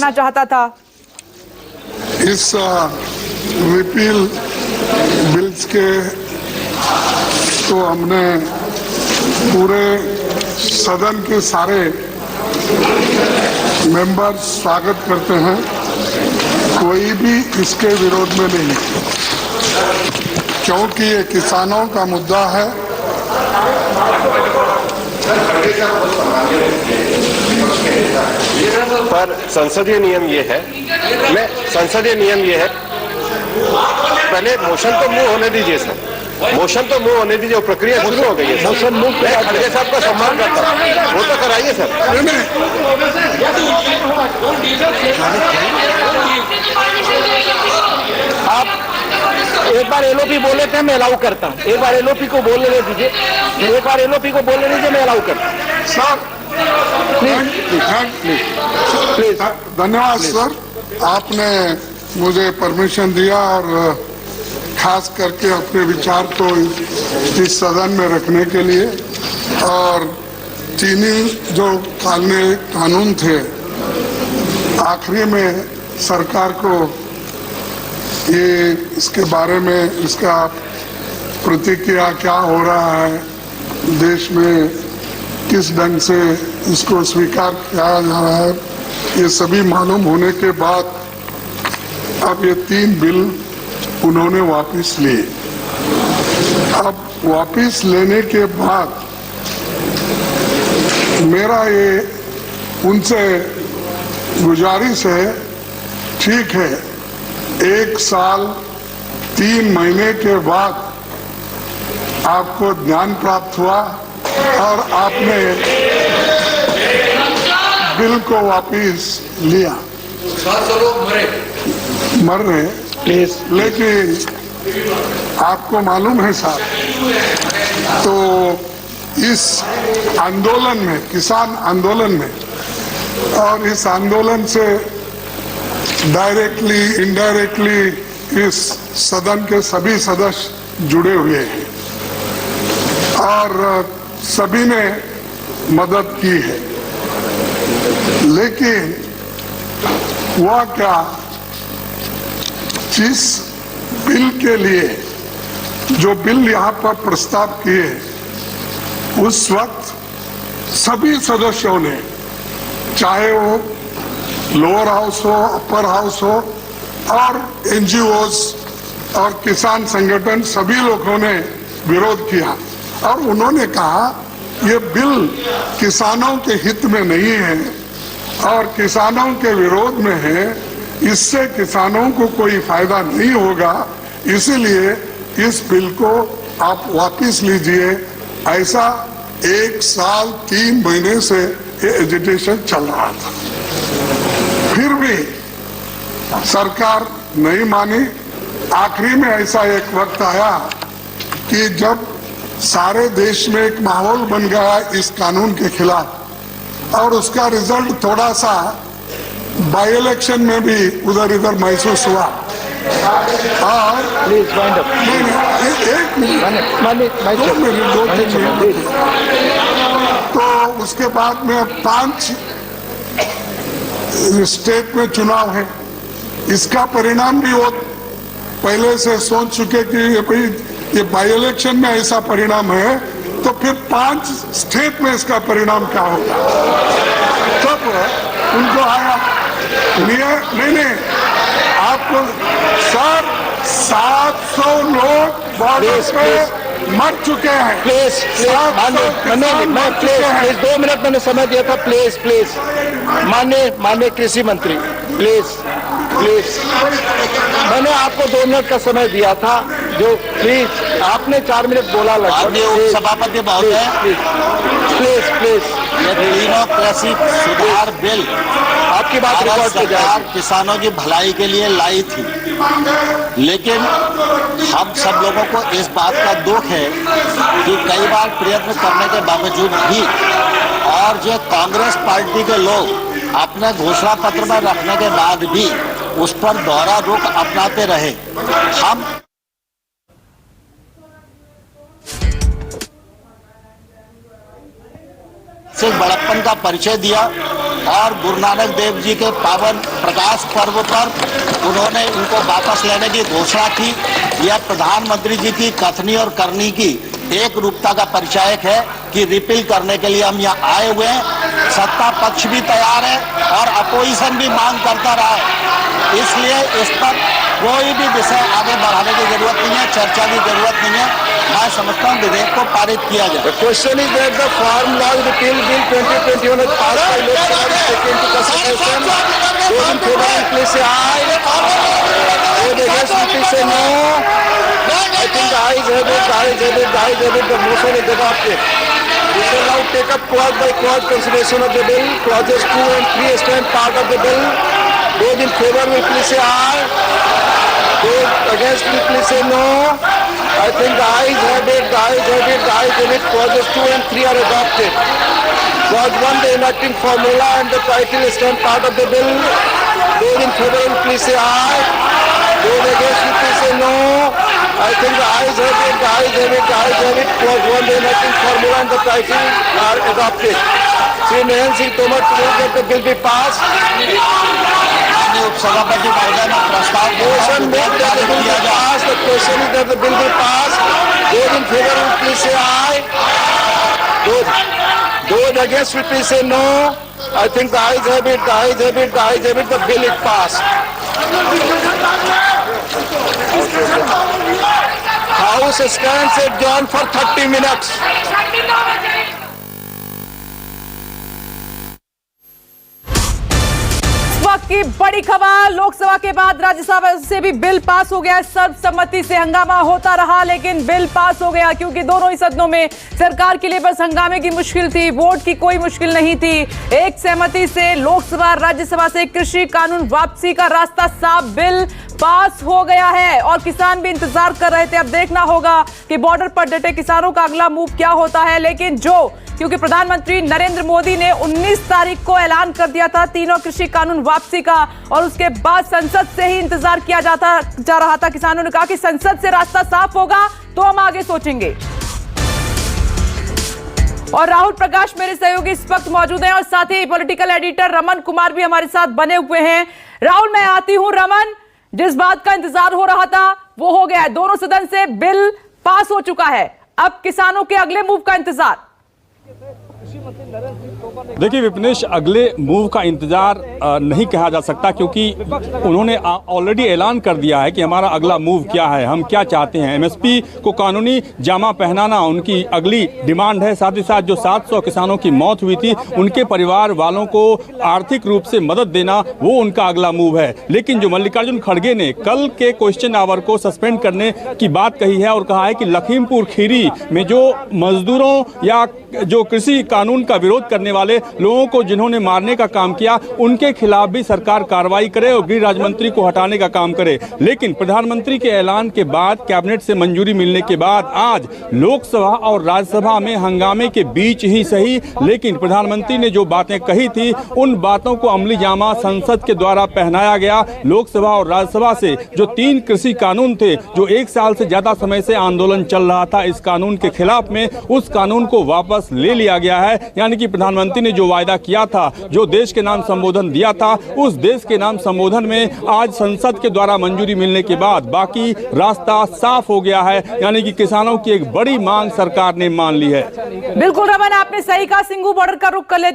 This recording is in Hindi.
रखना चाहता था। इस रिपील बिल्स के तो हमने पूरे सदन के सारे मेंबर्स स्वागत करते हैं, कोई भी इसके विरोध में नहीं, क्योंकि ये किसानों का मुद्दा है। पर संसदीय नियम ये है, पहले मोशन तो मूव होने दीजिए सर, मोशन तो मूव होने दीजिए, प्रक्रिया शुरू हो गई है। मोशन मूव, मैं खड़गे साहब का सम्मान करता हूँ, वो तो कराइए सर। आप एक बार एलओपी बोले थे, मैं अलाउ करता हूँ। एक बार एलओपी को बोलने दीजिए, एक बार एलओपी को बोलने दीजिए, मैं अलाउ करता हूँ। सर प्लीज, धन्यवाद सर, आपने मुझे परमिशन दिया और खास करके अपने विचार को इस सदन में रखने के लिए। और चीनी जो कानून थे, आखिरी में सरकार को ये इसके बारे में इसका प्रतिक्रिया क्या हो रहा है, देश में किस ढंग से इसको स्वीकार किया जा रहा है, ये सभी मालूम होने के बाद अब ये 3 बिल उन्होंने वापस लिए। अब वापस लेने के बाद मेरा ये उनसे गुजारिश है, ठीक है 1 साल 3 महीने के बाद आपको ज्ञान प्राप्त हुआ और आपने बिल को वापस लिया, मर रहे प्लीज, लेकिन आपको मालूम है साहब, तो इस आंदोलन में, किसान आंदोलन में, और इस आंदोलन से डायरेक्टली इनडायरेक्टली इस सदन के सभी सदस्य जुड़े हुए हैं और सभी ने मदद की है। लेकिन वह क्या, जिस बिल के लिए जो बिल यहाँ पर प्रस्ताव किए, उस वक्त सभी सदस्यों ने, चाहे वो लोअर हाउस हो, अपर हाउस हो, और एनजीओज और किसान संगठन, सभी लोगों ने विरोध किया और उन्होंने कहा ये बिल किसानों के हित में नहीं है और किसानों के विरोध में है, इससे किसानों को कोई फायदा नहीं होगा, इसीलिए इस बिल को आप वापस लीजिए। ऐसा 1 साल 3 महीने से ये एजिटेशन चल रहा था, फिर भी सरकार नहीं मानी। आखिरी में ऐसा एक वक्त आया कि जब सारे देश में एक माहौल बन गया इस कानून के खिलाफ और उसका रिजल्ट थोड़ा सा बाई इलेक्शन में भी उधर इधर महसूस हुआ। और एक मिनट, तो उसके बाद में 5 स्टेट में चुनाव है, इसका परिणाम भी वो पहले से सोच चुके कि ये बाई इलेक्शन में ऐसा परिणाम है, तो फिर 5 स्टेट में इसका परिणाम क्या होगा। तब उनको आया नहीं, आपको सर 700 लोग बॉर्डर पे मर चुके हैं। प्लीज, मैं प्लीज 2 मिनट मैंने समय दिया था, प्लीज माननीय कृषि मंत्री, प्लीज मैंने आपको 2 मिनट का समय दिया था, जो प्लीज आपने 4 मिनट बोला लगभग। सभापति महोदय, प्लीज ये तीनों कृषि सुधार बिल आपकी बात रिकॉर्ड पे जाए। किसानों की भलाई के लिए लाई थी, लेकिन हम सब लोगों को इस बात का दुख है कि कई बार प्रयत्न करने के बावजूद भी और जो कांग्रेस पार्टी के लोग अपने घोषणा पत्र में रखने के बाद भी उस पर दोहरा रुख अपनाते रहे। हम सिर्फ बड़प्पन का परिचय दिया और गुरु नानक देव जी के पावन प्रकाश पर्व पर उन्होंने इनको वापस लेने की घोषणा की। यह प्रधानमंत्री जी की कथनी और करनी की एक रूपता का परिचायक है कि रिपील करने के लिए हम यहाँ आए हुए हैं। सत्ता पक्ष भी तैयार है और अपोजिशन भी मांग करता रहा है, इसलिए इस पर कोई भी विषय आगे बढ़ाने की जरूरत नहीं है, चर्चा की जरूरत नहीं है। मैं समझता हूँ विधेयक को पारित किया जाए। The question is that the Farm Law Repeal Bill 2021 is passed by Lok Sabha and taken into consideration. Those in favor please say aye. Those against please say no. I think the ayes have it, the ayes have it, the ayes have it. The motion is adopted. We shall now take up clause by clause consideration of the bill. Clauses 2 and 3 stand part of the bill. Those in favor will please say aye. Those against will please say no. I think the ayes have it, the ayes have it, the ayes have it. Clauses 2 and 3 are adopted. Clause 1, the enacting formula and the title stand part of the bill. Those in favor will please say aye. Those against will please say no. I think the ayes have it, the ayes have it, the ayes have it. Clause 1, the enacting formula and the title are adopted. Shri Nayan Singh Tomar to move that the bill be passed. उपसभापति महोदय ने प्रस्ताव Motion made that the bill be passed. The question is that the bill be passed. Those in favor will please say aye. Those against will please say no. I think the ayes have it, the ayes have it, the ayes have it. The bill is passed. House stands adjourned for 30 minutes. वक्त की बड़ी खबर, लोकसभा के बाद राज्यसभा से भी बिल पास हो गया। सर्वसम्मति से हंगामा होता रहा लेकिन बिल पास हो गया, क्योंकि दोनों ही सदनों में सरकार के लिए बस हंगामे की मुश्किल थी, वोट की कोई मुश्किल नहीं थी। एक सहमति से लोकसभा राज्यसभा से कृषि कानून वापसी का रास्ता साफ, बिल पास हो गया है और किसान भी इंतजार कर रहे थे। अब देखना होगा कि बॉर्डर पर डटे किसानों का अगला मूव क्या होता है। लेकिन क्योंकि प्रधानमंत्री नरेंद्र मोदी ने 19 तारीख को ऐलान कर दिया था तीनों कृषि कानून वापसी का, और उसके बाद संसद से ही इंतजार किया जा रहा था। किसानों ने कहा कि संसद से रास्ता साफ होगा तो हम आगे सोचेंगे। और राहुल प्रकाश मेरे सहयोगी इस वक्त मौजूद हैं और साथ ही पॉलिटिकल एडिटर रमन कुमार भी हमारे साथ बने हुए हैं। राहुल, मैं आती हूं। रमन, जिस बात का इंतजार हो रहा था वो हो गया है, दोनों सदन से बिल पास हो चुका है, अब किसानों के अगले मूव का इंतजार। देखिए विपनेश, अगले मूव का इंतजार नहीं कहा जा सकता, क्योंकि उन्होंने ऑलरेडी ऐलान कर दिया है कि हमारा अगला मूव क्या है, हम क्या चाहते हैं। एमएसपी को कानूनी जामा पहनाना उनकी अगली डिमांड है। साथ ही साथ जो 700 किसानों की मौत हुई थी उनके परिवार वालों को आर्थिक रूप से मदद देना, वो उनका अगला मूव है। लेकिन जो मल्लिकार्जुन खड़गे ने कल के क्वेश्चन आवर को सस्पेंड करने की बात कही है और कहा है कि लखीमपुर खीरी में जो मजदूरों या जो कृषि कानून का विरोध करने वाले लोगों को जिन्होंने मारने का काम किया, उनके खिलाफ भी सरकार कार्रवाई करे और गृह राज्य मंत्री को हटाने का काम करे। लेकिन प्रधानमंत्री के ऐलान के बाद, कैबिनेट से मंजूरी मिलने के बाद आज लोकसभा और राज्यसभा में हंगामे के बीच ही सही, लेकिन प्रधानमंत्री ने जो बातें कही थी उन बातों को अमली जामा संसद के द्वारा पहनाया गया। लोकसभा और राज्यसभा से जो 3 कृषि कानून थे, जो 1 साल से ज्यादा समय से आंदोलन चल रहा था इस कानून के खिलाफ में, उस कानून को वापस ले लिया गया है। यानी कि प्रधानमंत्री ने जो वायदा किया था, जो देश के नाम संबोधन दिया था, उस देश के नाम संबोधन में आज संसद के द्वारा मंजूरी मिलने के बाद बाकी रास्ता साफ हो गया है। यानी कि किसानों की एक बड़ी मांग सरकार ने मान ली है। बिल्कुल रमन, आपने सही कहा। सिंघू बॉर्डर का रुख कर लेते